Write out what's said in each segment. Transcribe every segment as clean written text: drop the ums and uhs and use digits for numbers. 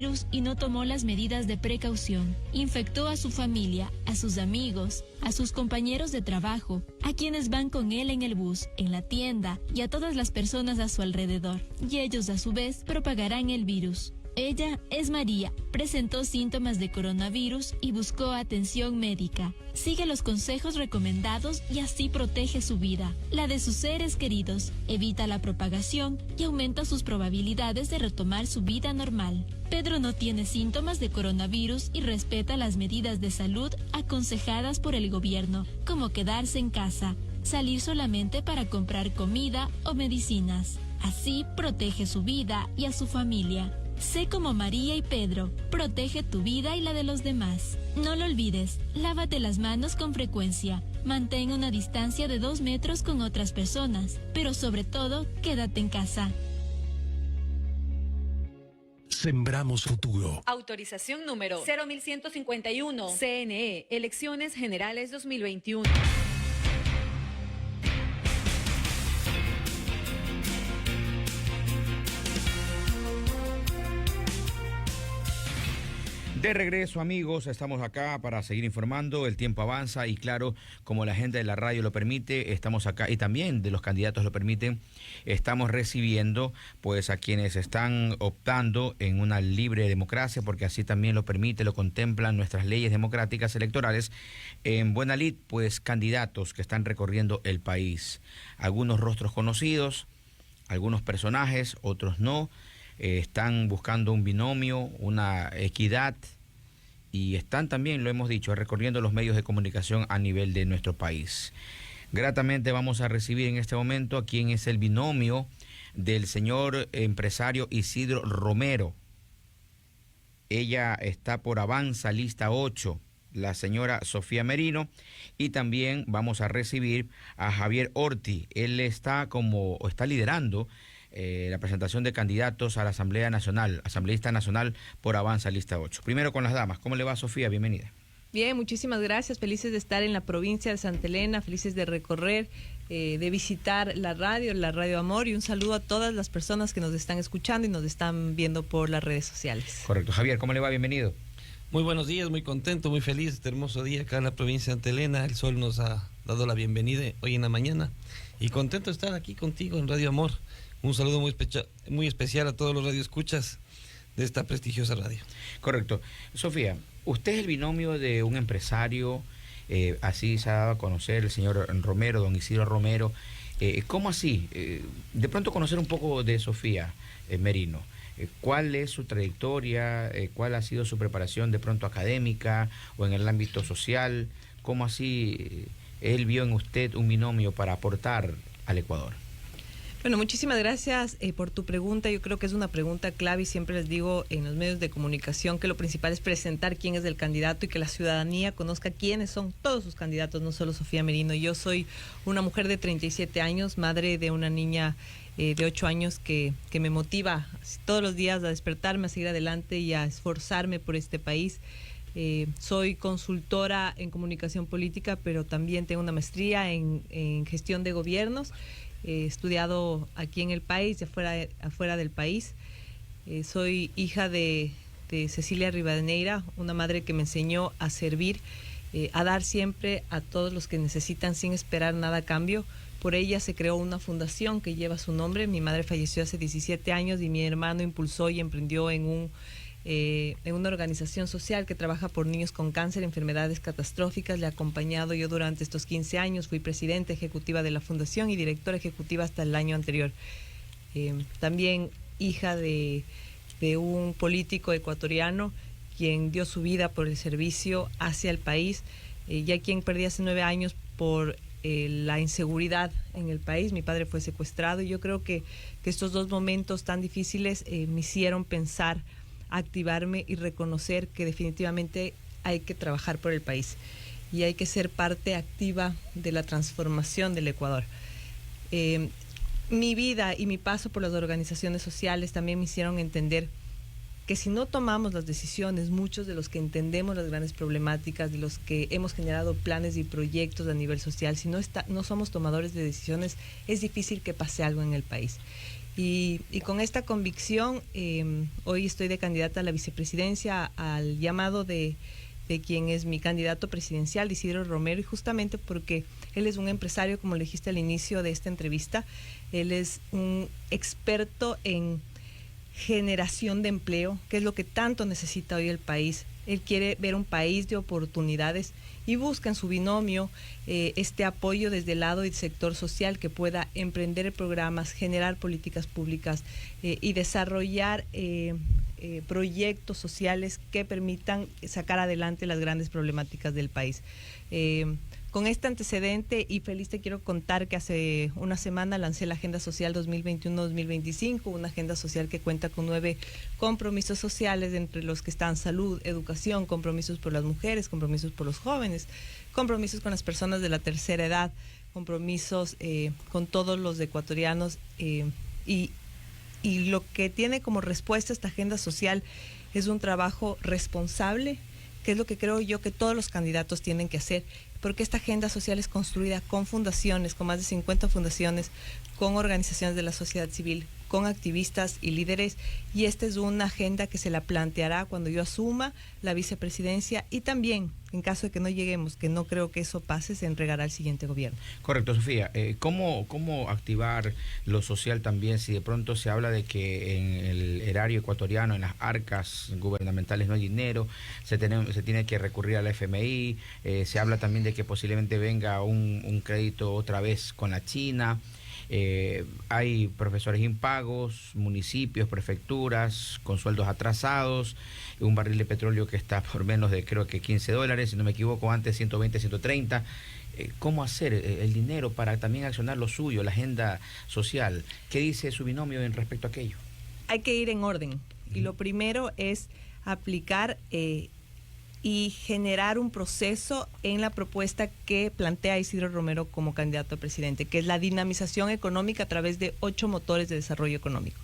virus y no tomó las medidas de precaución. Infectó a su familia, a sus amigos, a sus compañeros de trabajo, a quienes van con él en el bus, en la tienda y a todas las personas a su alrededor. Y ellos a su vez propagarán el virus. Ella es María, presentó síntomas de coronavirus y buscó atención médica. Sigue los consejos recomendados y así protege su vida, la de sus seres queridos, evita la propagación y aumenta sus probabilidades de retomar su vida normal. Pedro no tiene síntomas de coronavirus y respeta las medidas de salud aconsejadas por el gobierno, como quedarse en casa, salir solamente para comprar comida o medicinas. Así protege su vida y a su familia. Sé como María y Pedro, protege tu vida y la de los demás. No lo olvides, lávate las manos con frecuencia, mantén una distancia de 2 metros con otras personas, pero sobre todo, quédate en casa. Sembramos futuro. Autorización número 0151. CNE, Elecciones Generales 2021. De regreso, amigos, estamos acá para seguir informando. El tiempo avanza y claro, como la gente de la radio lo permite, estamos acá y también de los candidatos lo permiten, estamos recibiendo pues a quienes están optando en una libre democracia, porque así también lo permite, lo contemplan nuestras leyes democráticas electorales. En buena lid, pues candidatos que están recorriendo el país. Algunos rostros conocidos, algunos personajes, otros no. Están buscando un binomio, una equidad y están también, lo hemos dicho, recorriendo los medios de comunicación a nivel de nuestro país. Gratamente vamos a recibir en este momento a quien es el binomio del señor empresario Isidro Romero. Ella está por Avanza, lista 8, la señora Sofía Merino, y también vamos a recibir a Javier Orti. Él está liderando la presentación de candidatos a la Asamblea Nacional, asambleísta nacional por Avanza, lista 8. Primero con las damas. ¿Cómo le va, Sofía? Bienvenida. Bien, muchísimas gracias. Felices de estar en la provincia de Santa Elena, felices de recorrer, de visitar la Radio Amor, y un saludo a todas las personas que nos están escuchando y nos están viendo por las redes sociales. Correcto. Javier, ¿cómo le va? Bienvenido. Muy buenos días, muy contento, muy feliz, este hermoso día acá en la provincia de Santa Elena. El sol nos ha dado la bienvenida hoy en la mañana y contento de estar aquí contigo en Radio Amor. Un saludo muy especial a todos los radioescuchas de esta prestigiosa radio. Correcto. Sofía, usted es el binomio de un empresario, así se ha dado a conocer el señor Romero, don Isidro Romero. ¿Cómo así? De pronto conocer un poco de Sofía Merino. ¿Cuál es su trayectoria? ¿Cuál ha sido su preparación de pronto académica o en el ámbito social? ¿Cómo así él vio en usted un binomio para aportar al Ecuador? Bueno, muchísimas gracias por tu pregunta. Yo creo que es una pregunta clave y siempre les digo en los medios de comunicación que lo principal es presentar quién es el candidato y que la ciudadanía conozca quiénes son todos sus candidatos, no solo Sofía Merino. Yo soy una mujer de 37 años, madre de una niña de 8 años que me motiva todos los días a despertarme, a seguir adelante y a esforzarme por este país. Soy consultora en comunicación política, pero también tengo una maestría en gestión de gobiernos. He estudiado aquí en el país y afuera del país. Soy hija de Cecilia Rivadeneira, una madre que me enseñó a servir, a dar siempre a todos los que necesitan sin esperar nada a cambio. Por ella se creó una fundación que lleva su nombre. Mi madre falleció hace 17 años y mi hermano impulsó y emprendió en una organización social que trabaja por niños con cáncer, enfermedades catastróficas. Le he acompañado yo durante estos 15 años, fui presidenta ejecutiva de la fundación y directora ejecutiva hasta el año anterior. También hija de un político ecuatoriano quien dio su vida por el servicio hacia el país, ya quien perdí hace 9 años por la inseguridad en el país. Mi padre fue secuestrado y yo creo que estos dos momentos tan difíciles me hicieron pensar, activarme y reconocer que definitivamente hay que trabajar por el país y hay que ser parte activa de la transformación del Ecuador. Mi vida y mi paso por las organizaciones sociales también me hicieron entender que si no tomamos las decisiones, muchos de los que entendemos las grandes problemáticas, de los que hemos generado planes y proyectos a nivel social, si no somos tomadores de decisiones, es difícil que pase algo en el país. Y con esta convicción, hoy estoy de candidata a la vicepresidencia al llamado de quien es mi candidato presidencial, Isidro Romero, y justamente porque él es un empresario, como le dijiste al inicio de esta entrevista, él es un experto en generación de empleo, que es lo que tanto necesita hoy el país. Él quiere ver un país de oportunidades y busca en su binomio este apoyo desde el lado del sector social que pueda emprender programas, generar políticas públicas y desarrollar proyectos sociales que permitan sacar adelante las grandes problemáticas del país. Con este antecedente y feliz te quiero contar que hace una semana lancé la Agenda Social 2021-2025, una agenda social que cuenta con 9 compromisos sociales, entre los que están salud, educación, compromisos por las mujeres, compromisos por los jóvenes, compromisos con las personas de la tercera edad, compromisos con todos los ecuatorianos y lo que tiene como respuesta esta agenda social es un trabajo responsable, que es lo que creo yo que todos los candidatos tienen que hacer, porque esta agenda social es construida con fundaciones, con más de 50 fundaciones, con organizaciones de la sociedad civil, con activistas y líderes, y esta es una agenda que se la planteará cuando yo asuma la vicepresidencia y también, en caso de que no lleguemos, que no creo que eso pase, se entregará al siguiente gobierno. Correcto, Sofía. ¿Cómo activar lo social también si de pronto se habla de que en el erario ecuatoriano, en las arcas gubernamentales no hay dinero, se tiene que recurrir al FMI, se habla también de que posiblemente venga un crédito otra vez con la China? Hay profesores impagos, municipios, prefecturas con sueldos atrasados, un barril de petróleo que está por menos de creo que $15, si no me equivoco, antes 120, 130. ¿Cómo hacer el dinero para también accionar lo suyo, la agenda social? ¿Qué dice su binomio en respecto a aquello? Hay que ir en orden y lo primero es aplicar y generar un proceso en la propuesta que plantea Isidro Romero como candidato a presidente, que es la dinamización económica a través de 8 motores de desarrollo económico.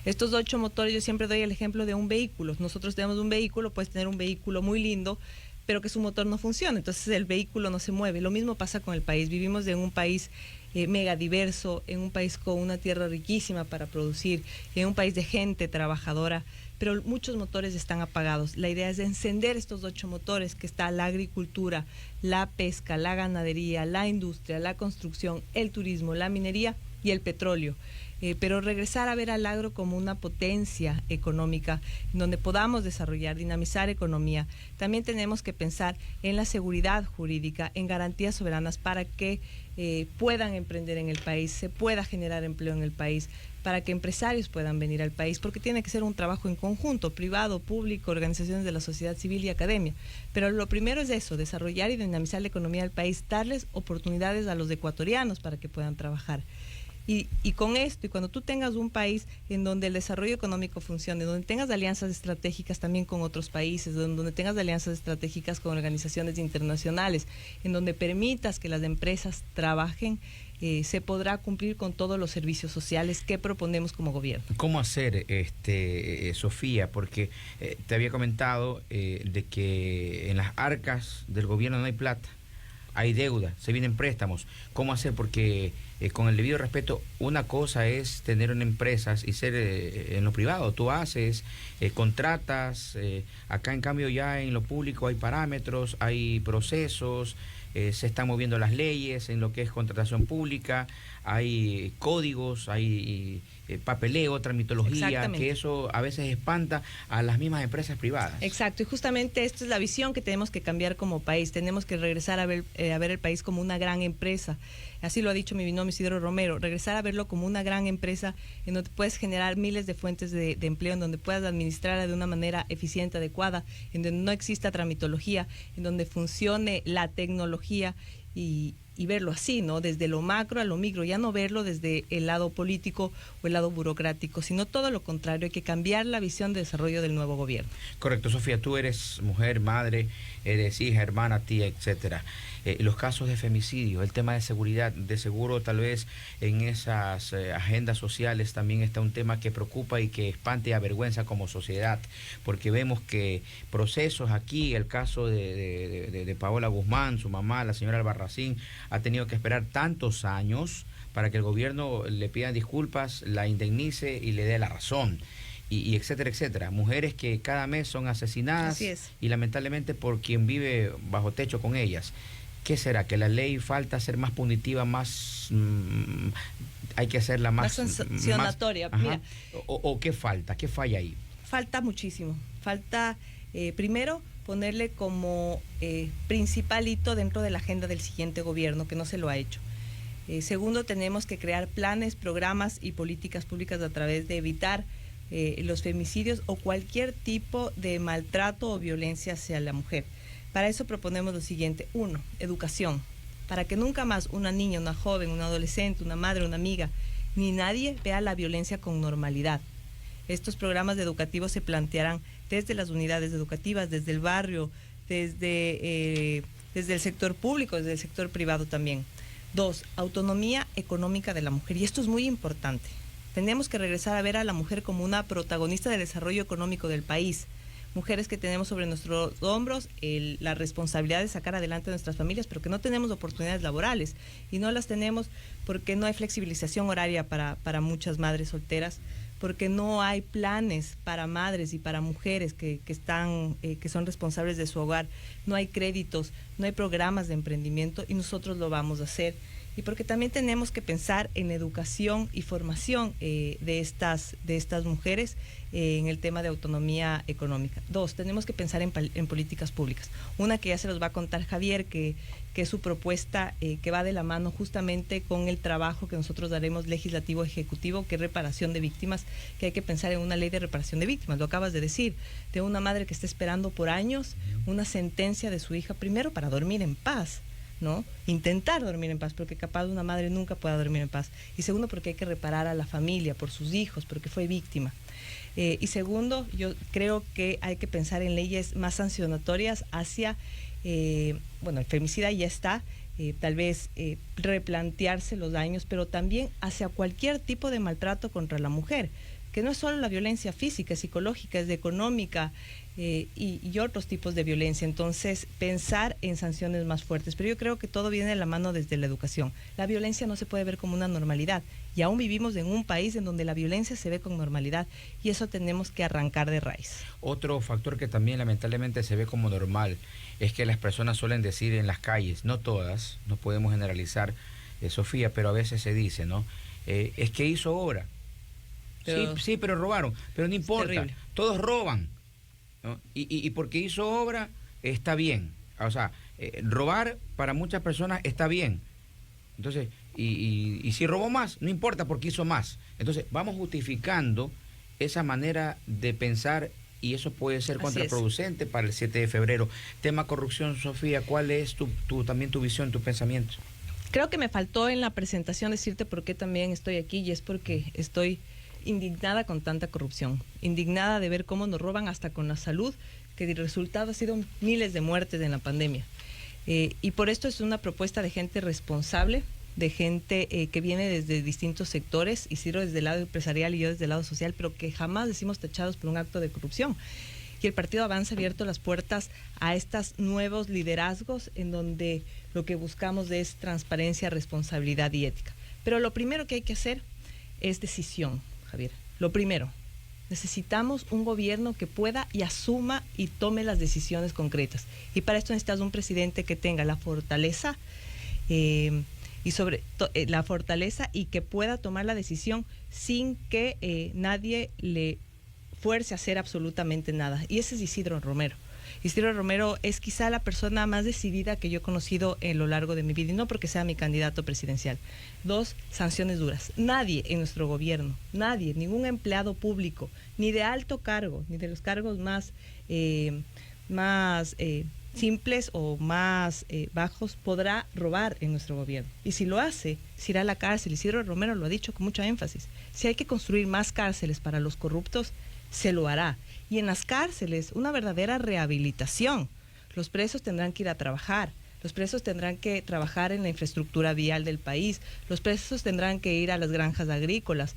Estos 8 motores, yo siempre doy el ejemplo de un vehículo. Nosotros tenemos un vehículo, puedes tener un vehículo muy lindo, pero que su motor no funciona, entonces el vehículo no se mueve. Lo mismo pasa con el país. Vivimos en un país mega diverso, en un país con una tierra riquísima para producir, en un país de gente trabajadora, pero muchos motores están apagados. La idea es de encender estos 8 motores, que está la agricultura, la pesca, la ganadería, la industria, la construcción, el turismo, la minería y el petróleo. Pero regresar a ver al agro como una potencia económica en donde podamos desarrollar, dinamizar economía. También tenemos que pensar en la seguridad jurídica, en garantías soberanas para que puedan emprender en el país, se pueda generar empleo en el país, para que empresarios puedan venir al país, porque tiene que ser un trabajo en conjunto, privado, público, organizaciones de la sociedad civil y academia. Pero lo primero es eso, desarrollar y dinamizar la economía del país, darles oportunidades a los ecuatorianos para que puedan trabajar. Y con esto, y cuando tú tengas un país en donde el desarrollo económico funcione, donde tengas alianzas estratégicas también con otros países, donde tengas alianzas estratégicas con organizaciones internacionales, en donde permitas que las empresas trabajen, se podrá cumplir con todos los servicios sociales que proponemos como gobierno. ¿Cómo hacer, Sofía? Porque te había comentado de que en las arcas del gobierno no hay plata, hay deuda, se vienen préstamos. ¿Cómo hacer? Porque con el debido respeto, una cosa es tener una empresa y ser en lo privado. Tú haces, contratas, acá en cambio ya en lo público hay parámetros, hay procesos, se están moviendo las leyes en lo que es contratación pública, hay códigos, hay papeleo, tramitología, que eso a veces espanta a las mismas empresas privadas. Exacto, y justamente esta es la visión que tenemos que cambiar como país. Tenemos que regresar a ver el país como una gran empresa. Así lo ha dicho mi binomio Isidro Romero, regresar a verlo como una gran empresa en donde puedes generar miles de fuentes de empleo, en donde puedas administrarla de una manera eficiente, adecuada, en donde no exista tramitología, en donde funcione la tecnología y verlo así, ¿no? Desde lo macro a lo micro, ya no verlo desde el lado político o el lado burocrático, sino todo lo contrario, hay que cambiar la visión de desarrollo del nuevo gobierno. Correcto, Sofía, tú eres mujer, madre, eres hija, hermana, tía, etcétera. Los casos de femicidio, el tema de seguridad, de seguro tal vez en esas agendas sociales también está un tema que preocupa y que espanta y avergüenza como sociedad, porque vemos que procesos aquí, el caso de Paola Guzmán, su mamá, la señora Albarracín, ha tenido que esperar tantos años para que el gobierno le pida disculpas, la indemnice y le dé la razón. Y etcétera, etcétera. Mujeres que cada mes son asesinadas y lamentablemente por quien vive bajo techo con ellas. ¿Qué será? ¿Que la ley falta ser más punitiva, más hay que hacerla más sancionatoria? Mira, o qué falta? ¿Qué falla ahí? Falta muchísimo. Falta, primero, ponerle como principal hito dentro de la agenda del siguiente gobierno, que no se lo ha hecho. Segundo, tenemos que crear planes, programas y políticas públicas a través de evitar los femicidios o cualquier tipo de maltrato o violencia hacia la mujer. Para eso proponemos lo siguiente. 1, educación. Para que nunca más una niña, una joven, una adolescente, una madre, una amiga, ni nadie vea la violencia con normalidad. Estos programas educativos se plantearán desde las unidades educativas, desde el barrio, desde el sector público, desde el sector privado también. 2, autonomía económica de la mujer. Y esto es muy importante. Tenemos que regresar a ver a la mujer como una protagonista del desarrollo económico del país. Mujeres que tenemos sobre nuestros hombros la responsabilidad de sacar adelante a nuestras familias, pero que no tenemos oportunidades laborales. Y no las tenemos porque no hay flexibilización horaria para muchas madres solteras, porque no hay planes para madres y para mujeres que son responsables de su hogar. No hay créditos, no hay programas de emprendimiento y nosotros lo vamos a hacer. Y porque también tenemos que pensar en educación y formación de estas mujeres en el tema de autonomía económica. 2, tenemos que pensar en políticas públicas. Una que ya se los va a contar Javier, que es su propuesta que va de la mano justamente con el trabajo que nosotros daremos legislativo ejecutivo, que es reparación de víctimas, que hay que pensar en una ley de reparación de víctimas. Lo acabas de decir, de una madre que está esperando por años una sentencia de su hija, primero para dormir en paz, ¿no? Intentar dormir en paz, porque capaz una madre nunca pueda dormir en paz. Y segundo, porque hay que reparar a la familia, por sus hijos, porque fue víctima. Y segundo, yo creo que hay que pensar en leyes más sancionatorias hacia, el femicida ya está, tal vez replantearse los daños, pero también hacia cualquier tipo de maltrato contra la mujer, que no es solo la violencia física, es psicológica, es de económica, y otros tipos de violencia. Entonces, pensar en sanciones más fuertes. Pero yo creo que todo viene de la mano desde la educación. La violencia no se puede ver como una normalidad. Y aún vivimos en un país en donde la violencia se ve con normalidad. Y eso tenemos que arrancar de raíz. Otro factor que también lamentablemente se ve como normal es que las personas suelen decir en las calles, no todas, no podemos generalizar, Sofía, pero a veces se dice, ¿no? Es que hizo obra. Sí, pero robaron. Pero no importa, todos roban, ¿no? Y porque hizo obra está bien. O sea, robar para muchas personas está bien. Entonces, y si robó más, no importa porque hizo más. Entonces, vamos justificando esa manera de pensar y eso puede ser contraproducente para el 7 de febrero. Tema corrupción, Sofía, ¿cuál es también tu visión, tu pensamiento? Creo que me faltó en la presentación decirte por qué también estoy aquí, y es porque estoy indignada con tanta corrupción, indignada de ver cómo nos roban hasta con la salud, que el resultado ha sido miles de muertes en la pandemia. Y por esto es una propuesta de gente responsable, de gente que viene desde distintos sectores, Isidro desde el lado empresarial y yo desde el lado social, pero que jamás decimos tachados por un acto de corrupción. Y el Partido Avanza ha abierto las puertas a estos nuevos liderazgos en donde lo que buscamos es transparencia, responsabilidad y ética. Pero lo primero que hay que hacer es decisión, Javier. Lo primero, necesitamos un gobierno que pueda y asuma y tome las decisiones concretas. Y para esto necesitas un presidente que tenga la fortaleza la fortaleza y que pueda tomar la decisión sin que nadie le fuerce a hacer absolutamente nada. Y ese es Isidro Romero. Isidro Romero es quizá la persona más decidida que yo he conocido en lo largo de mi vida, y no porque sea mi candidato presidencial. 2, sanciones duras. Nadie en nuestro gobierno, nadie, ningún empleado público, ni de alto cargo, ni de los cargos más simples o más bajos, podrá robar en nuestro gobierno. Y si lo hace, se irá a la cárcel. Isidro Romero lo ha dicho con mucho énfasis. Si hay que construir más cárceles para los corruptos, se lo hará. Y en las cárceles, una verdadera rehabilitación. Los presos tendrán que ir a trabajar, los presos tendrán que trabajar en la infraestructura vial del país, los presos tendrán que ir a las granjas agrícolas.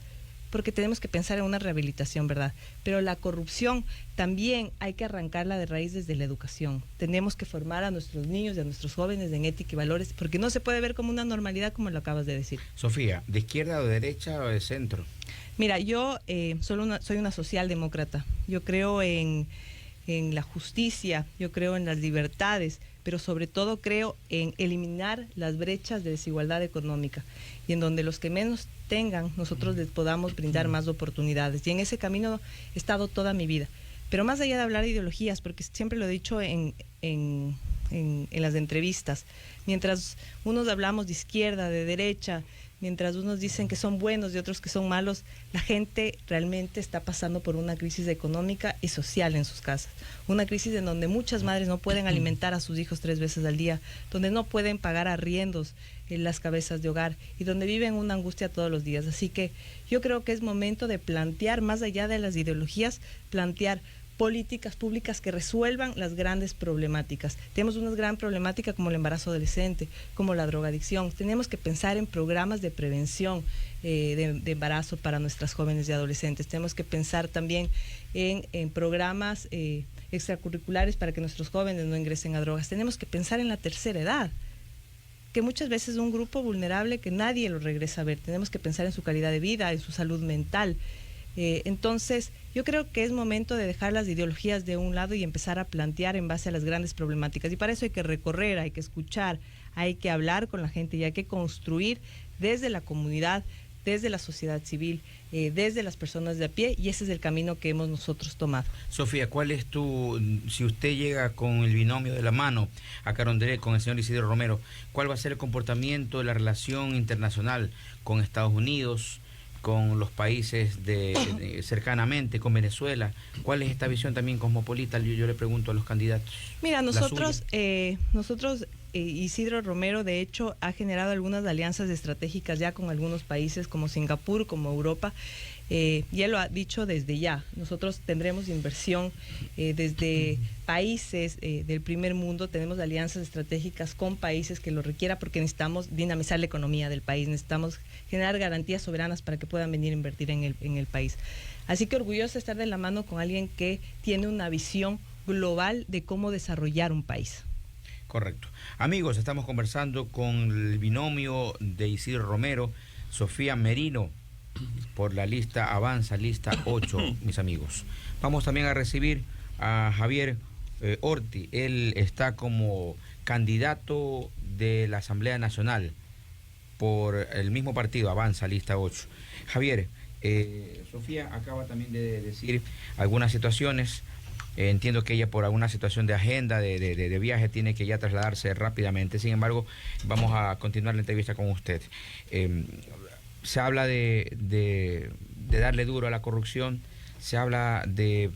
porque tenemos que pensar en una rehabilitación, ¿verdad? Pero la corrupción también hay que arrancarla de raíz desde la educación. Tenemos que formar a nuestros niños y a nuestros jóvenes en ética y valores, porque no se puede ver como una normalidad como lo acabas de decir. Sofía, ¿de izquierda o de derecha o de centro? Mira, yo soy una socialdemócrata. Yo creo en la justicia, yo creo en las libertades, pero sobre todo creo en eliminar las brechas de desigualdad económica y en donde los que menos tengan, nosotros les podamos brindar más oportunidades. Y en ese camino he estado toda mi vida. Pero más allá de hablar de ideologías, porque siempre lo he dicho en las entrevistas, mientras unos hablamos de izquierda, de derecha, mientras unos dicen que son buenos y otros que son malos, la gente realmente está pasando por una crisis económica y social en sus casas. Una crisis en donde muchas madres no pueden alimentar a sus hijos 3 veces al día, donde no pueden pagar arriendos en las cabezas de hogar y donde viven una angustia todos los días. Así que yo creo que es momento de plantear, más allá de las ideologías, plantear políticas públicas que resuelvan las grandes problemáticas. Tenemos una gran problemática como el embarazo adolescente, como la drogadicción. Tenemos que pensar en programas de prevención de embarazo para nuestras jóvenes y adolescentes. Tenemos que pensar también en programas extracurriculares para que nuestros jóvenes no ingresen a drogas. Tenemos que pensar en la tercera edad, que muchas veces es un grupo vulnerable que nadie lo regresa a ver. Tenemos que pensar en su calidad de vida, en su salud mental. Entonces, yo creo que es momento de dejar las ideologías de un lado y empezar a plantear en base a las grandes problemáticas. Y para eso hay que recorrer, hay que escuchar, hay que hablar con la gente y hay que construir desde la comunidad, desde la sociedad civil, desde las personas de a pie, y ese es el camino que hemos nosotros tomado. Sofía, ¿cuál es si usted llega con el binomio de la mano a Carondelet, con el señor Isidro Romero, cuál va a ser el comportamiento de la relación internacional con Estados Unidos, con los países cercanamente, con Venezuela? ¿Cuál es esta visión también cosmopolita? Yo le pregunto a los candidatos. Mira, nosotros Isidro Romero, de hecho, ha generado algunas alianzas estratégicas ya con algunos países como Singapur, como Europa. Y él lo ha dicho desde ya. Nosotros tendremos inversión desde países del primer mundo, tenemos alianzas estratégicas con países que lo requiera porque necesitamos dinamizar la economía del país, necesitamos generar garantías soberanas para que puedan venir a invertir en el país. Así que orgulloso de estar de la mano con alguien que tiene una visión global de cómo desarrollar un país. Correcto. Amigos, estamos conversando con el binomio de Isidro Romero, Sofía Merino, por la lista Avanza, lista 8, mis amigos. Vamos también a recibir a Javier Orti. Él está como candidato de la Asamblea Nacional por el mismo partido, Avanza, lista 8. Javier, Sofía acaba también de decir algunas situaciones. Entiendo que ella por alguna situación de agenda, de viaje, tiene que ya trasladarse rápidamente. Sin embargo, vamos a continuar la entrevista con usted. Se habla de darle duro a la corrupción, se habla de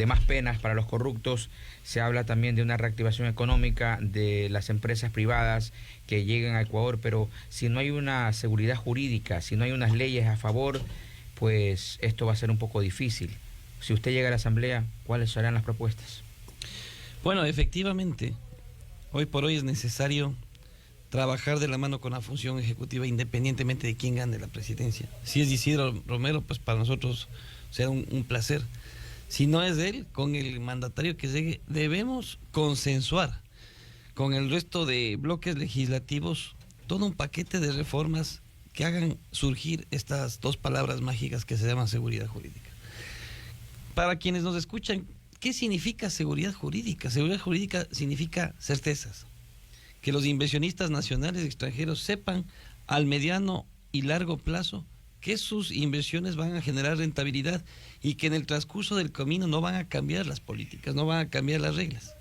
más penas para los corruptos, se habla también de una reactivación económica de las empresas privadas que lleguen a Ecuador, pero si no hay una seguridad jurídica, si no hay unas leyes a favor, pues esto va a ser un poco difícil. Si usted llega a la Asamblea, ¿cuáles serán las propuestas? Bueno, efectivamente, hoy por hoy es necesario trabajar de la mano con la función ejecutiva independientemente de quién gane la presidencia. Si es Isidro Romero, pues para nosotros será un placer. Si no es él, con el mandatario que llegue, debemos consensuar con el resto de bloques legislativos todo un paquete de reformas que hagan surgir estas dos palabras mágicas que se llaman seguridad jurídica. Para quienes nos escuchan, ¿qué significa seguridad jurídica? Seguridad jurídica significa certezas. Que los inversionistas nacionales y extranjeros sepan al mediano y largo plazo que sus inversiones van a generar rentabilidad y que en el transcurso del camino no van a cambiar las políticas, no van a cambiar las reglas.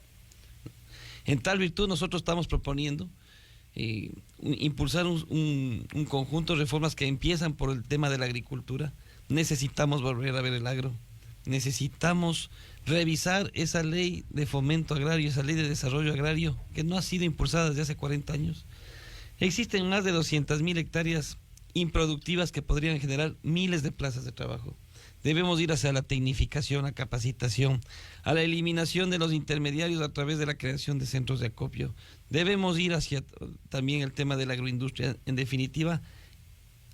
En tal virtud nosotros estamos proponiendo impulsar un conjunto de reformas que empiezan por el tema de la agricultura. Necesitamos volver a ver el agro. Necesitamos revisar esa ley de fomento agrario, esa ley de desarrollo agrario que no ha sido impulsada desde hace 40 años. Existen más de 200.000 hectáreas improductivas que podrían generar miles de plazas de trabajo. Debemos ir hacia la tecnificación, la capacitación, a la eliminación de los intermediarios a través de la creación de centros de acopio. Debemos ir hacia también el tema de la agroindustria. En definitiva,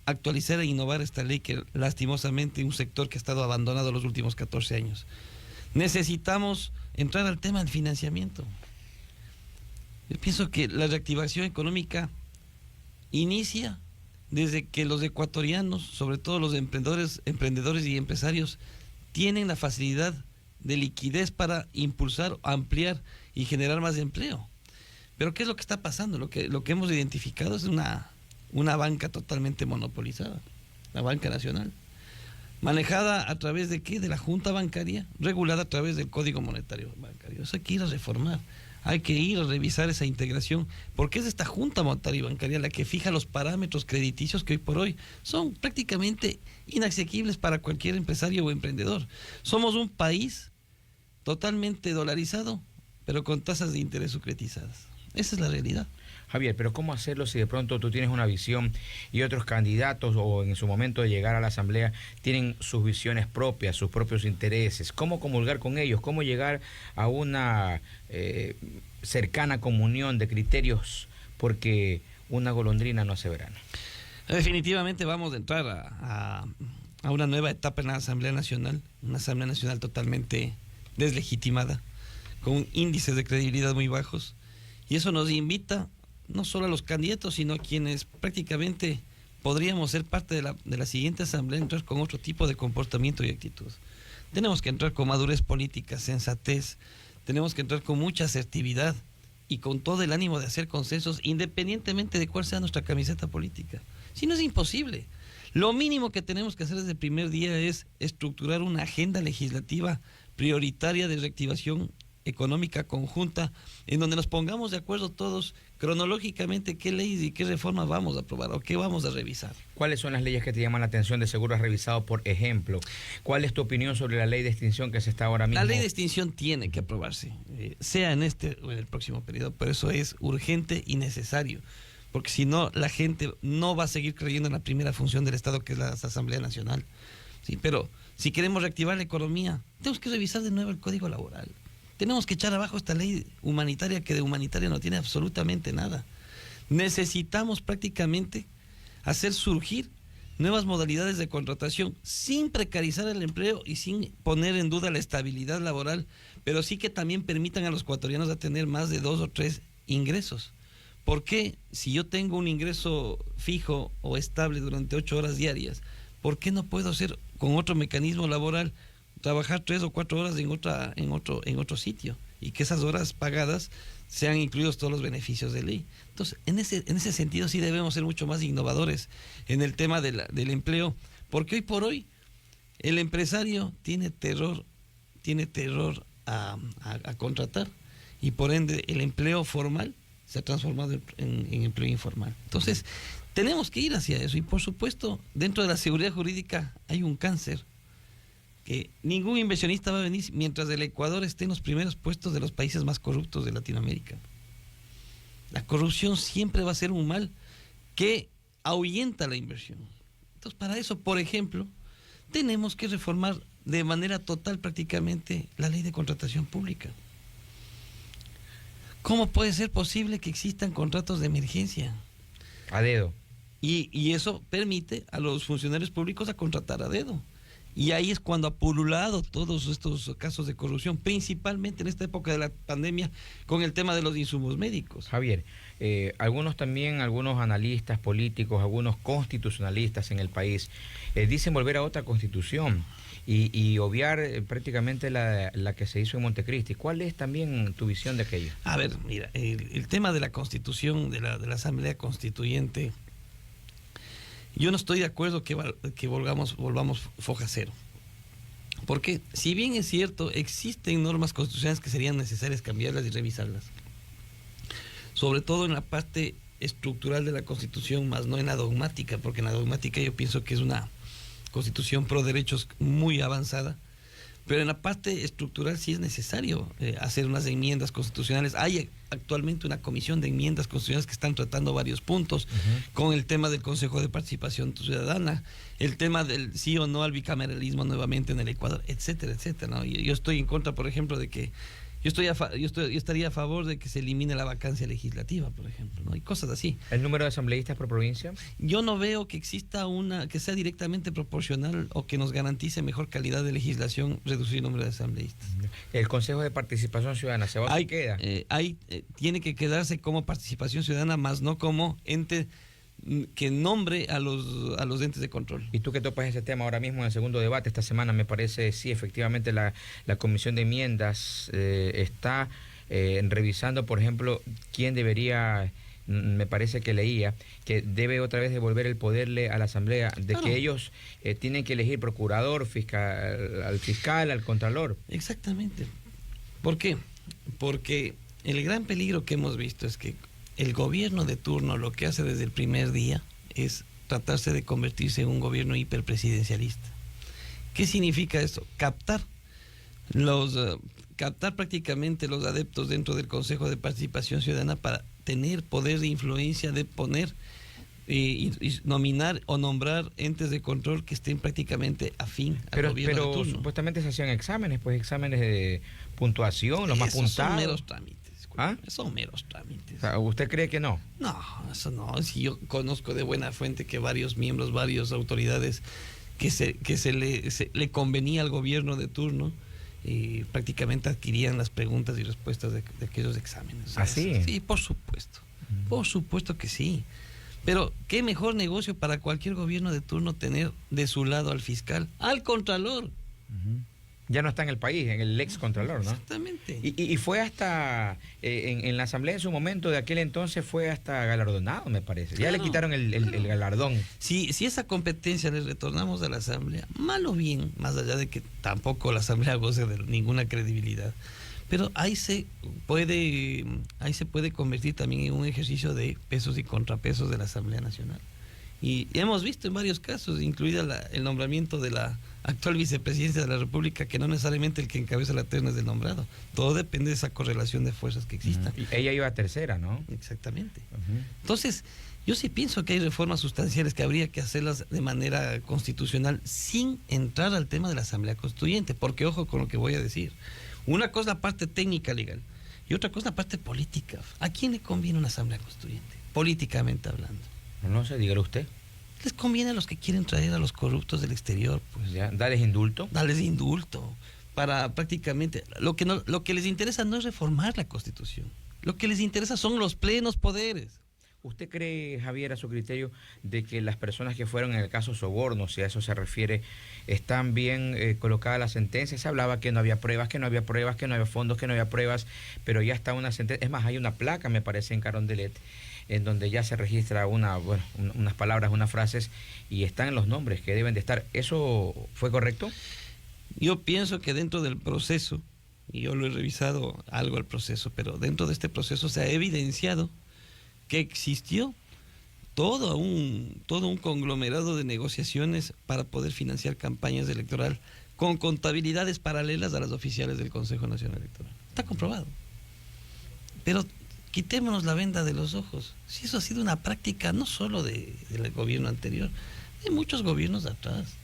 actualizar e innovar esta ley que lastimosamente un sector que ha estado abandonado los últimos 14 años. Necesitamos entrar al tema del financiamiento. Yo pienso que la reactivación económica inicia desde que los ecuatorianos, sobre todo los emprendedores y empresarios, tienen la facilidad de liquidez para impulsar, ampliar y generar más empleo. Pero ¿qué es lo que está pasando? Lo que hemos identificado es una banca totalmente monopolizada, la banca nacional, manejada a través de ¿qué? De la Junta Bancaria, regulada a través del Código Monetario Bancario. Eso hay que ir a reformar, hay que ir a revisar esa integración, porque es esta Junta Monetaria Bancaria la que fija los parámetros crediticios que hoy por hoy son prácticamente inasequibles para cualquier empresario o emprendedor. Somos un país totalmente dolarizado, pero con tasas de interés sucretizadas. Esa es la realidad. Javier, pero ¿cómo hacerlo si de pronto tú tienes una visión y otros candidatos o en su momento de llegar a la asamblea tienen sus visiones propias, sus propios intereses? ¿Cómo comulgar con ellos? ¿Cómo llegar a una cercana comunión de criterios? Porque una golondrina no hace verano. Definitivamente vamos a entrar a una nueva etapa en la Asamblea Nacional, una Asamblea Nacional totalmente deslegitimada, con índices de credibilidad muy bajos, y eso nos invita no solo a los candidatos, sino a quienes prácticamente podríamos ser parte de la siguiente asamblea, entrar con otro tipo de comportamiento y actitud. Tenemos que entrar con madurez política, sensatez, tenemos que entrar con mucha asertividad y con todo el ánimo de hacer consensos, independientemente de cuál sea nuestra camiseta política. Si no, es imposible. Lo mínimo que tenemos que hacer desde el primer día es estructurar una agenda legislativa prioritaria de reactivación económica conjunta, en donde nos pongamos de acuerdo todos cronológicamente qué leyes y qué reformas vamos a aprobar o qué vamos a revisar. ¿Cuáles son las leyes que te llaman la atención de seguro has revisado, por ejemplo? ¿Cuál es tu opinión sobre la ley de extinción que se está ahora mismo? La ley de extinción tiene que aprobarse, sea en este o en el próximo periodo, pero eso es urgente y necesario, porque si no, la gente no va a seguir creyendo en la primera función del Estado, que es la Asamblea Nacional. Sí, pero si queremos reactivar la economía, tenemos que revisar de nuevo el Código Laboral. Tenemos que echar abajo esta ley humanitaria que de humanitaria no tiene absolutamente nada. Necesitamos prácticamente hacer surgir nuevas modalidades de contratación sin precarizar el empleo y sin poner en duda la estabilidad laboral, pero sí que también permitan a los ecuatorianos a tener más de 2 o 3 ingresos. ¿Por qué? Si yo tengo un ingreso fijo o estable durante 8 horas diarias, ¿por qué no puedo hacer con otro mecanismo laboral trabajar 3 o 4 horas en otro sitio y que esas horas pagadas sean incluidos todos los beneficios de ley? Entonces, en ese sentido sí debemos ser mucho más innovadores en el tema del empleo, porque hoy por hoy el empresario tiene terror a contratar, y por ende el empleo formal se ha transformado en empleo informal. Entonces, tenemos que ir hacia eso, y por supuesto, dentro de la seguridad jurídica hay un cáncer que ningún inversionista va a venir mientras el Ecuador esté en los primeros puestos de los países más corruptos de Latinoamérica. La corrupción siempre va a ser un mal que ahuyenta la inversión. Entonces, para eso, por ejemplo, tenemos que reformar de manera total prácticamente la ley de contratación pública. ¿Cómo puede ser posible que existan contratos de emergencia? A dedo. Y eso permite a los funcionarios públicos a contratar a dedo. Y ahí es cuando ha pululado todos estos casos de corrupción, principalmente en esta época de la pandemia, con el tema de los insumos médicos. Javier, algunos analistas políticos, algunos constitucionalistas en el país dicen volver a otra constitución y obviar prácticamente la que se hizo en Montecristi. ¿Cuál es también tu visión de aquello? A ver, mira, el tema de la constitución, de la Asamblea Constituyente, yo no estoy de acuerdo que volvamos foja cero. Porque si bien es cierto, existen normas constitucionales que serían necesarias cambiarlas y revisarlas, sobre todo en la parte estructural de la Constitución, más no en la dogmática, porque en la dogmática yo pienso que es una Constitución pro derechos muy avanzada, pero en la parte estructural sí es necesario hacer unas enmiendas constitucionales. Hay actualmente una comisión de enmiendas constitucionales que están tratando varios puntos, con el tema del Consejo de Participación Ciudadana, el tema del sí o no al bicameralismo nuevamente en el Ecuador, etcétera, etcétera, ¿no? Yo estoy en contra, por ejemplo, de que Yo estaría a favor de que se elimine la vacancia legislativa, por ejemplo, ¿no? Y cosas así. ¿El número de asambleístas por provincia? Yo no veo que exista una que sea directamente proporcional o que nos garantice mejor calidad de legislación reducir el número de asambleístas. El Consejo de Participación Ciudadana, ¿se va a queda? Tiene que quedarse como participación ciudadana, más no como ente que nombre a los entes de control. ¿Y tú qué topas ese tema ahora mismo en el segundo debate? Esta semana me parece, sí, efectivamente la Comisión de Enmiendas está revisando, por ejemplo, quién debería, me parece que leía, que debe otra vez devolver el poder a la Asamblea, de claro, que ellos tienen que elegir procurador, al fiscal, al contralor. Exactamente. ¿Por qué? Porque el gran peligro que hemos visto es que el gobierno de turno lo que hace desde el primer día es tratarse de convertirse en un gobierno hiperpresidencialista. ¿Qué significa eso? Captar prácticamente los adeptos dentro del Consejo de Participación Ciudadana para tener poder de influencia de poner y nominar o nombrar entes de control que estén prácticamente afín al gobierno de turno. Pero supuestamente se hacían exámenes, pues exámenes de puntuación, los más puntados. Son meros trámites. ¿Ah? Son meros trámites. O sea, ¿usted cree que no? No, eso no. Si yo conozco de buena fuente que varios miembros, varias autoridades que le convenía al gobierno de turno y prácticamente adquirían las preguntas y respuestas de aquellos exámenes. ¿Ah, sí? Sí, por supuesto. Por supuesto que sí. Pero qué mejor negocio para cualquier gobierno de turno tener de su lado al fiscal, al contralor. Ya no está en el país, en el ex contralor, ¿no? Exactamente. Y fue hasta, en la asamblea en su momento, de aquel entonces fue hasta galardonado, me parece. Ya Claro, le quitaron el galardón. Si esa competencia le retornamos a la asamblea, mal o bien, más allá de que tampoco la asamblea goce de ninguna credibilidad, pero ahí se puede convertir también en un ejercicio de pesos y contrapesos de la Asamblea Nacional. Y hemos visto en varios casos, incluida el nombramiento de la actual vicepresidencia de la República, que no necesariamente el que encabeza la terna es el nombrado. Todo depende de esa correlación de fuerzas que exista. Y ella iba a tercera, ¿no? Exactamente. Entonces, yo sí pienso que hay reformas sustanciales que habría que hacerlas de manera constitucional sin entrar al tema de la Asamblea Constituyente, porque ojo con lo que voy a decir. Una cosa es la parte técnica legal y otra cosa es la parte política. ¿A quién le conviene una Asamblea Constituyente? Políticamente hablando. No sé, dígalo usted. Les conviene a los que quieren traer a los corruptos del exterior, pues. Ya, darles indulto. Darles indulto. Para prácticamente. Lo que les interesa no es reformar la Constitución. Lo que les interesa son los plenos poderes. ¿Usted cree, Javier, a su criterio, de que las personas que fueron en el caso Soborno, si a eso se refiere, están bien colocadas las sentencias? Se hablaba que no había pruebas, que no había fondos, que no había pruebas, pero ya está una sentencia. Es más, hay una placa, me parece, en Carondelet, en donde ya se registra unas palabras, unas frases, y están los nombres que deben de estar. ¿Eso fue correcto? Yo pienso que dentro del proceso, y yo lo he revisado algo el proceso, pero dentro de este proceso se ha evidenciado que existió todo un conglomerado de negociaciones para poder financiar campañas electorales con contabilidades paralelas a las oficiales del Consejo Nacional Electoral. Está comprobado. Pero quitémonos la venda de los ojos. Si eso ha sido una práctica no solo del gobierno anterior, de muchos gobiernos de atrás.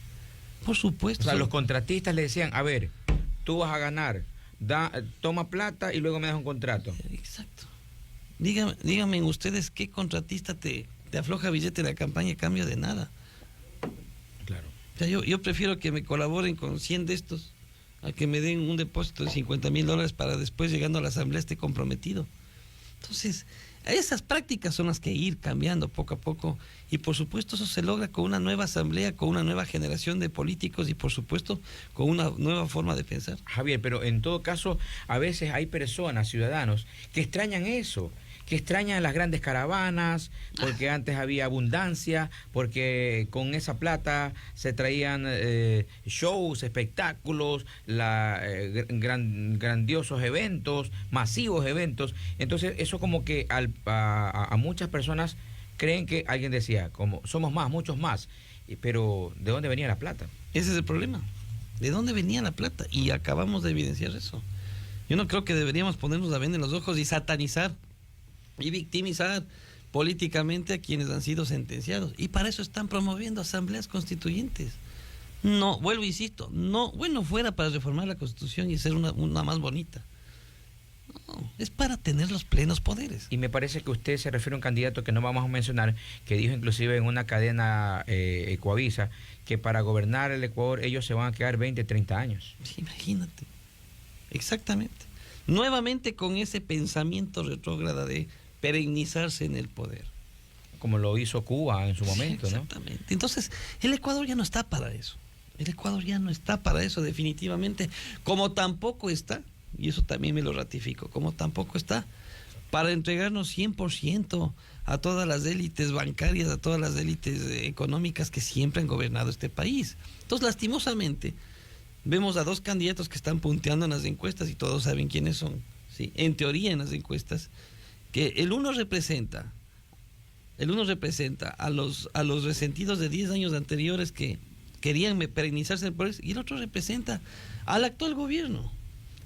Por supuesto. O sea, los contratistas le decían, a ver, tú vas a ganar, toma plata y luego me das un contrato. Exacto. Díganme ustedes qué contratista te afloja billete de la campaña a cambio de nada. Claro. O sea, yo prefiero que me colaboren con 100 de estos a que me den un depósito de $50,000 para después, llegando a la asamblea, esté comprometido. Entonces, esas prácticas son las que ir cambiando poco a poco, y por supuesto eso se logra con una nueva asamblea, con una nueva generación de políticos y por supuesto con una nueva forma de pensar. Javier, pero en todo caso a veces hay personas, ciudadanos, que extrañan eso, que extrañan las grandes caravanas, porque antes había abundancia, porque con esa plata se traían shows, espectáculos, grandiosos eventos, masivos eventos. Entonces eso como que a muchas personas creen que alguien decía, como somos más, muchos más, pero ¿de dónde venía la plata? Ese es el problema. ¿De dónde venía la plata? Y acabamos de evidenciar eso. Yo no creo que deberíamos ponernos la venda en los ojos y satanizar y victimizar políticamente a quienes han sido sentenciados. Y para eso están promoviendo asambleas constituyentes. No, vuelvo, insisto, no, bueno, fuera para reformar la Constitución y hacer una más bonita. No, es para tener los plenos poderes. Y me parece que usted se refiere a un candidato que no vamos a mencionar, que dijo inclusive en una cadena Ecuavisa, que para gobernar el Ecuador ellos se van a quedar 20, 30 años. Sí, imagínate. Exactamente. Nuevamente con ese pensamiento retrógrada de perennizarse en el poder. Como lo hizo Cuba en su momento, Sí, ¿no? exactamente. Entonces, el Ecuador ya no está para eso. El Ecuador ya no está para eso definitivamente, como tampoco está, y eso también me lo ratifico, como tampoco está para entregarnos 100% a todas las élites bancarias, a todas las élites económicas que siempre han gobernado este país. Entonces, lastimosamente, vemos a dos candidatos que están punteando en las encuestas y todos saben quiénes son, ¿sí? En teoría en las encuestas, que el uno representa a los resentidos de 10 años anteriores que querían perennizarse en el poder, y el otro representa al actual gobierno.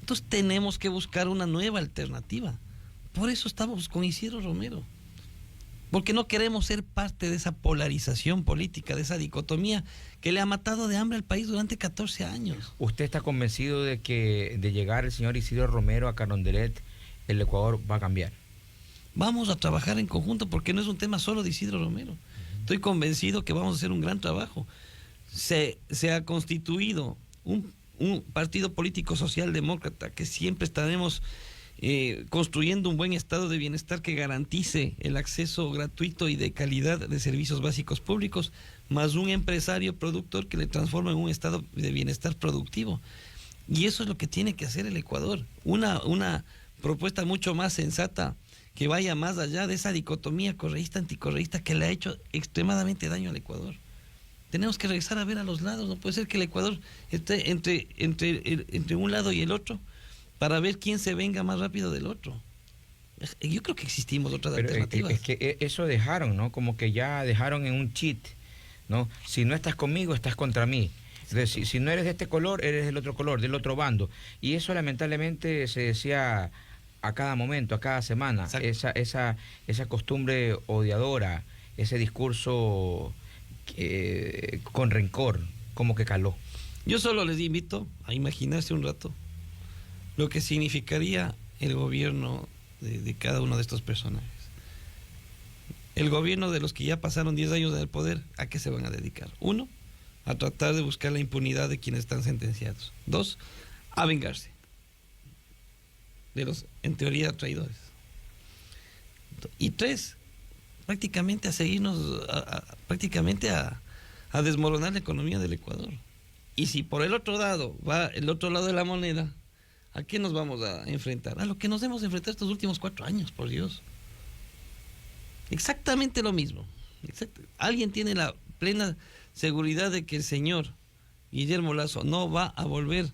Entonces tenemos que buscar una nueva alternativa. Por eso estamos con Isidro Romero, porque no queremos ser parte de esa polarización política, de esa dicotomía que le ha matado de hambre al país durante 14 años. ¿Usted está convencido de que de llegar el señor Isidro Romero a Carondelet, el Ecuador va a cambiar? Vamos a trabajar en conjunto, porque no es un tema solo de Isidro Romero. Estoy convencido que vamos a hacer un gran trabajo. Se ha constituido un partido político socialdemócrata que siempre estaremos construyendo un buen estado de bienestar que garantice el acceso gratuito y de calidad de servicios básicos públicos, más un empresario productor que le transforma en un estado de bienestar productivo. Y eso es lo que tiene que hacer el Ecuador. Una propuesta mucho más sensata, que vaya más allá de esa dicotomía correísta-anticorreísta que le ha hecho extremadamente daño al Ecuador. Tenemos que regresar a ver a los lados. No puede ser que el Ecuador esté entre un lado y el otro para ver quién se venga más rápido del otro. Yo creo que existimos otras alternativas. Es que eso dejaron, ¿no? Como que ya dejaron en un cheat, ¿no? Si no estás conmigo, estás contra mí. Entonces, si no eres de este color, eres del otro color, del otro bando. Y eso lamentablemente se decía a cada momento, a cada semana. Esa costumbre odiadora, ese discurso con rencor, como que caló. Yo solo les invito a imaginarse un rato lo que significaría el gobierno de cada uno de estos personajes. El gobierno de los que ya pasaron 10 años en el poder, ¿a qué se van a dedicar? 1, a tratar de buscar la impunidad de quienes están sentenciados. 2, a vengarse de los, en teoría, traidores. Y 3, prácticamente a seguirnos, prácticamente a desmoronar la economía del Ecuador. Y si por el otro lado va el otro lado de la moneda, ¿a qué nos vamos a enfrentar? A lo que nos hemos enfrentado estos últimos 4 años, por Dios. Exactamente lo mismo. ¿Alguien tiene la plena seguridad de que el señor Guillermo Lasso no va a volver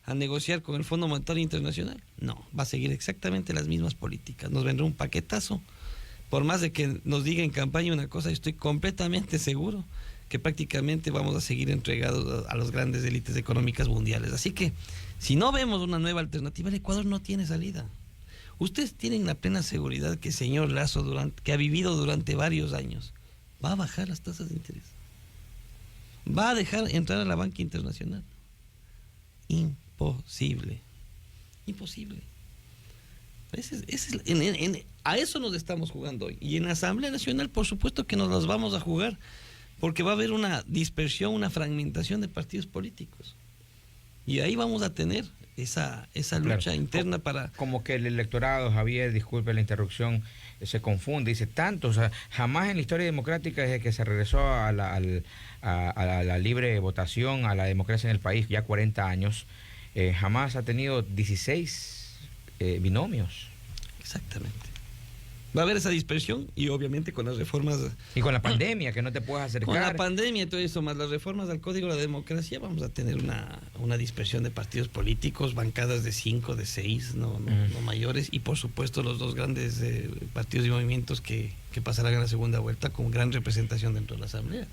a negociar con el Fondo Monetario Internacional? No, va a seguir exactamente las mismas políticas. Nos vendrá un paquetazo. Por más de que nos diga en campaña una cosa, yo estoy completamente seguro que prácticamente vamos a seguir entregados a las grandes élites económicas mundiales. Así que, si no vemos una nueva alternativa, el Ecuador no tiene salida. Ustedes tienen la plena seguridad que el señor Lasso, que ha vivido durante varios años, va a bajar las tasas de interés. Va a dejar entrar a la banca internacional. Imposible. Imposible. A eso nos estamos jugando hoy. Y en la Asamblea Nacional, por supuesto que nos las vamos a jugar, porque va a haber una dispersión, una fragmentación de partidos políticos. Y ahí vamos a tener esa lucha interna para... Como que el electorado, Javier, disculpe la interrupción, se confunde, dice tanto, o sea, jamás en la historia democrática, desde que se regresó a la libre votación, a la democracia en el país, ya 40 años, jamás ha tenido 16 binomios. Exactamente. Va a haber esa dispersión y obviamente con las reformas... Y con la pandemia, que no te puedes acercar. Con la pandemia y todo eso, más las reformas al Código de la Democracia, vamos a tener una dispersión de partidos políticos, bancadas de 5, de 6, no mayores, y por supuesto los dos grandes partidos y movimientos que pasarán a la segunda vuelta con gran representación dentro de la Asamblea.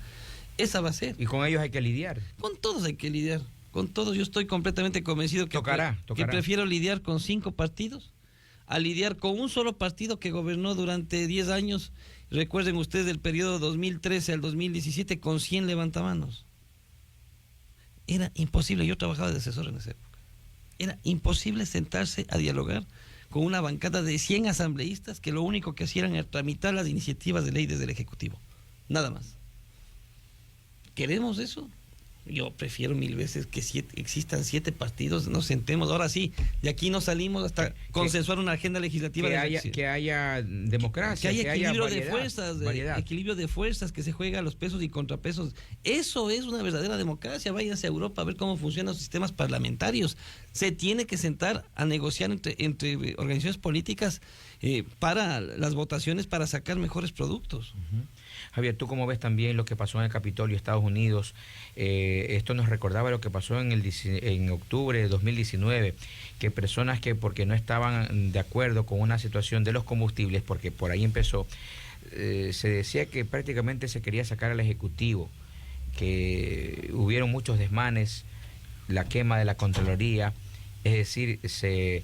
Esa va a ser. Y con ellos hay que lidiar. Con todos hay que lidiar. Con todos yo estoy completamente convencido que prefiero lidiar con 5 partidos a lidiar con un solo partido que gobernó durante 10 años. Recuerden ustedes el periodo 2013 al 2017 con 100 levantamanos. Era imposible, yo trabajaba de asesor en esa época. Era imposible sentarse a dialogar con una bancada de 100 asambleístas que lo único que hacían era tramitar las iniciativas de ley desde el Ejecutivo. Nada más. ¿Queremos eso? Yo prefiero 1000 veces que existan 7 partidos, nos sentemos, ahora sí, de aquí no salimos hasta consensuar una agenda legislativa. Que haya democracia, que haya equilibrio variedad, de fuerzas, equilibrio de fuerzas, que se juega a los pesos y contrapesos. Eso es una verdadera democracia. Váyanse a Europa a ver cómo funcionan los sistemas parlamentarios. Se tiene que sentar a negociar entre organizaciones políticas para las votaciones, para sacar mejores productos. Javier, ¿tú cómo ves también lo que pasó en el Capitolio, Estados Unidos? Esto nos recordaba lo que pasó en octubre de 2019, que personas que porque no estaban de acuerdo con una situación de los combustibles, porque por ahí empezó, se decía que prácticamente se quería sacar al Ejecutivo, que hubieron muchos desmanes, la quema de la Contraloría, es decir, se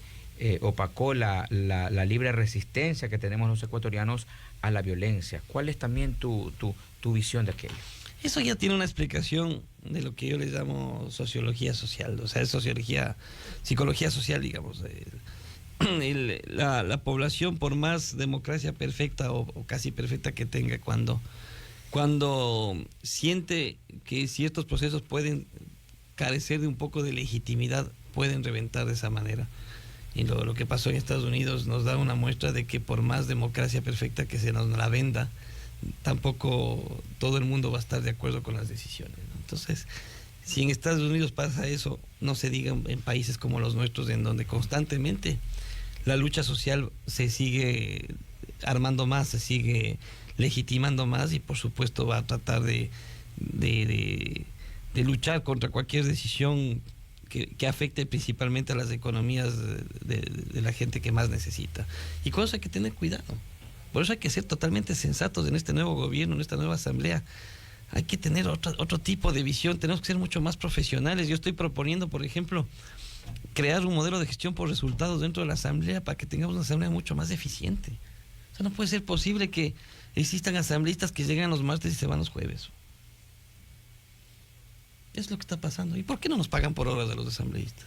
opacó la libre resistencia que tenemos los ecuatorianos a la violencia. ¿Cuál es también tu visión de aquello? Eso ya tiene una explicación de lo que yo les llamo sociología social, o sea, es psicología social, digamos. La población, por más democracia perfecta o casi perfecta que tenga, cuando siente que ciertos procesos pueden carecer de un poco de legitimidad, pueden reventar de esa manera. Y lo que pasó en Estados Unidos nos da una muestra de que por más democracia perfecta que se nos la venda, tampoco todo el mundo va a estar de acuerdo con las decisiones, ¿no? Entonces, si en Estados Unidos pasa eso, no se diga en países como los nuestros, en donde constantemente la lucha social se sigue armando más, se sigue legitimando más, y por supuesto va a tratar de luchar contra cualquier decisión que afecte principalmente a las economías de la gente que más necesita. Y con eso hay que tener cuidado. Por eso hay que ser totalmente sensatos en este nuevo gobierno, en esta nueva asamblea. Hay que tener otro tipo de visión, tenemos que ser mucho más profesionales. Yo estoy proponiendo, por ejemplo, crear un modelo de gestión por resultados dentro de la asamblea para que tengamos una asamblea mucho más eficiente. O sea, no puede ser posible que existan asambleístas que llegan los martes y se van los jueves. Es lo que está pasando. ¿Y por qué no nos pagan por horas a los asambleístas?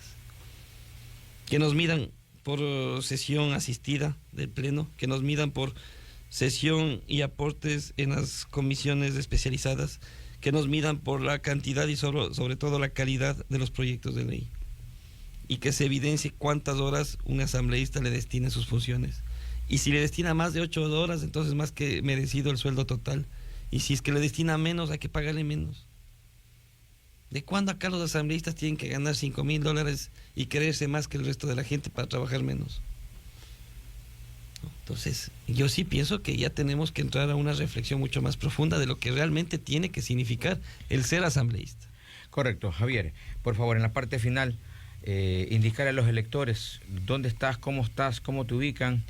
Que nos midan por sesión asistida del Pleno, que nos midan por sesión y aportes en las comisiones especializadas, que nos midan por la cantidad y sobre todo la calidad de los proyectos de ley, y que se evidencie cuántas horas un asambleísta le destina a sus funciones. Y si le destina más de 8 horas, entonces más que merecido el sueldo total. Y si es que le destina menos, hay que pagarle menos. ¿De cuándo acá los asambleístas tienen que ganar $5,000 y creerse más que el resto de la gente para trabajar menos? Entonces, yo sí pienso que ya tenemos que entrar a una reflexión mucho más profunda de lo que realmente tiene que significar el ser asambleísta. Correcto. Javier, por favor, en la parte final, indicar a los electores dónde estás, cómo te ubican,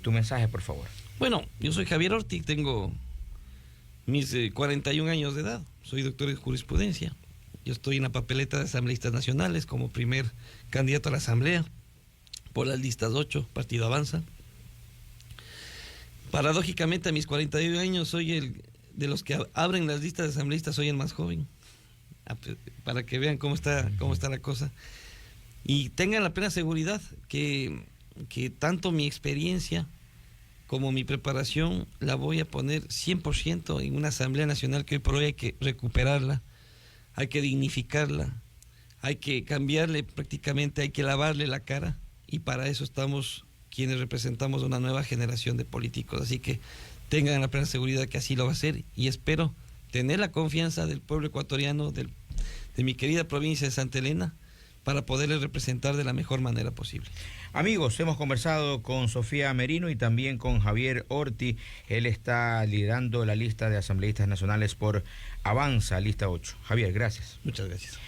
tu mensaje, por favor. Bueno, yo soy Javier Orti, tengo mis 41 años de edad, soy doctor en jurisprudencia. Yo estoy en la papeleta de asambleístas nacionales como primer candidato a la asamblea por las listas 8, Partido Avanza. Paradójicamente, a mis 41 años soy de los que abren las listas de asambleístas, soy el más joven, para que vean cómo está la cosa. Y tengan la plena seguridad que tanto mi experiencia como mi preparación la voy a poner 100% en una Asamblea Nacional que hoy por hoy hay que recuperarla, hay que dignificarla, hay que cambiarle prácticamente, hay que lavarle la cara, y para eso estamos quienes representamos una nueva generación de políticos. Así que tengan la plena seguridad que así lo va a hacer, y espero tener la confianza del pueblo ecuatoriano, de mi querida provincia de Santa Elena, para poderles representar de la mejor manera posible. Amigos, hemos conversado con Sofía Merino y también con Javier Orti. Él está liderando la lista de asambleístas nacionales por Avanza, lista 8. Javier, gracias. Muchas gracias.